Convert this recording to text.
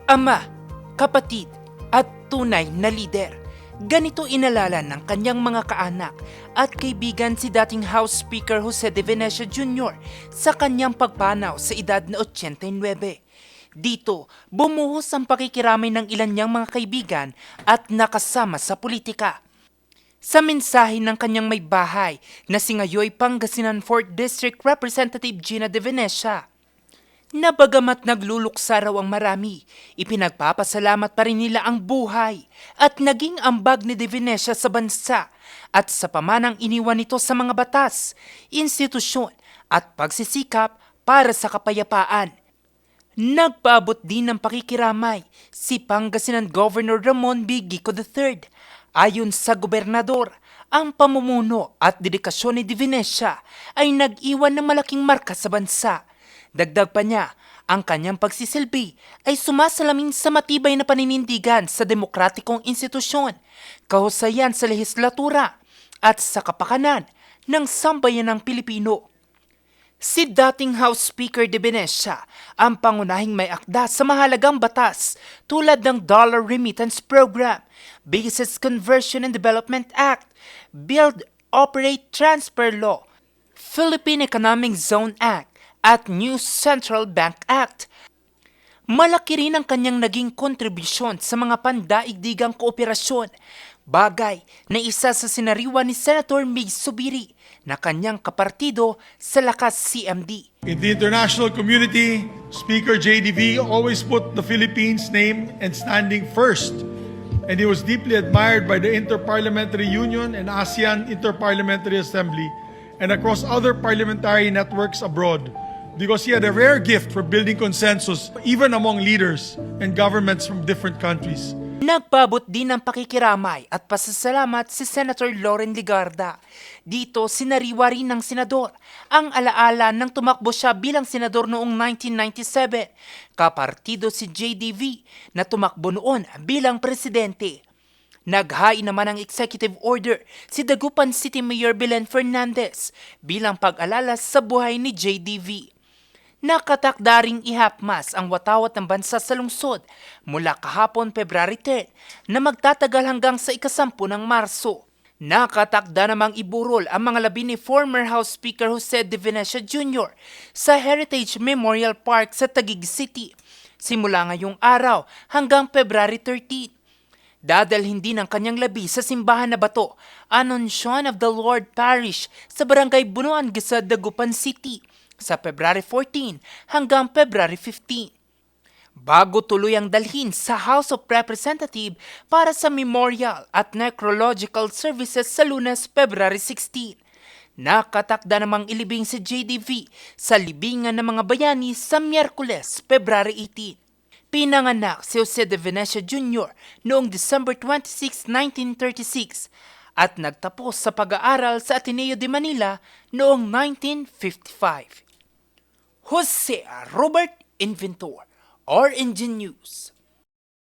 Ama, kapatid, at tunay na lider. Ganito inalala ng kanyang mga kaanak at kaibigan si dating House Speaker Jose de Venecia Jr. sa kanyang pagpanaw sa edad na 89. Dito, bumuhos ang pakikiramay ng ilan niyang mga kaibigan at nakasama sa politika. Sa mensahe ng kanyang may bahay na si ngayoy Pangasinan 4th District Representative Gina de Venecia, na bagamat nagluluksa raw ang marami, ipinagpapasalamat pa rin nila ang buhay at naging ambag ni de Venecia sa bansa at sa pamanang iniwan nito sa mga batas, institusyon at pagsisikap para sa kapayapaan. Nagpaabot din ng pakikiramay si Pangasinan Governor Ramon B. Gico III. Ayon sa gobernador, ang pamumuno at dedikasyon ni de Venecia ay nag-iwan ng malaking marka sa bansa. Dagdag pa niya, ang kanyang pagsisilbi ay sumasalamin sa matibay na paninindigan sa demokratikong institusyon, kahusayan sa lehislatura at sa kapakanan ng sambayanang Pilipino. Si dating House Speaker de Venecia ang pangunahing may akda sa mahalagang batas tulad ng Dollar Remittance Program, Business Conversion and Development Act, Build, Operate, Transfer Law, Philippine Economic Zone Act, at New Central Bank Act. Malaki rin ang kanyang naging kontribusyon sa mga pandaigdigang kooperasyon, bagay na isa sa sinariwa ni Senator Mig Zubiri na kanyang kapartido sa Lakas CMD. In the international community, Speaker JDV always put the Philippines' name and standing first, and he was deeply admired by the Interparliamentary Union and ASEAN Interparliamentary Assembly and across other parliamentary networks abroad, because he had a rare gift for building consensus even among leaders and governments from different countries. Nagpaabot din ng pakikiramay at pasasalamat si Senator Loren Legarda. Dito sinariwa rin ng senador ang alaala nang tumakbo siya bilang senador noong 1997, kapartido si JDV na tumakbo noon bilang presidente. Naghain naman ng executive order si Dagupan City Mayor Belen Fernandez bilang pag-alala sa buhay ni JDV. Nakatakda ring ihapmas ang watawat ng bansa sa lungsod mula kahapon February 10 na magtatagal hanggang sa ika-10 ng Marso. Nakatakda namang iburol ang mga labi ni former House Speaker Jose de Venecia Jr. sa Heritage Memorial Park sa Taguig City simula ngayong araw hanggang February 13. Dadalhin din ang kanyang labi sa simbahan na bato, Anuncion of the Lord Parish sa Barangay Bunuan, Dagupan City sa February 14 hanggang February 15. Bago tuluyang dalhin sa House of Representatives para sa memorial at necrological services sa Lunes, February 16. Nakatakda namang ilibing si JDV sa libingan ng mga bayani sa Miyerkules, February 18. Pinanganak si Jose de Venecia Jr. noong December 26, 1936 at nagtapos sa pag-aaral sa Ateneo de Manila noong 1955. Jose Robert Inventor, RNG News.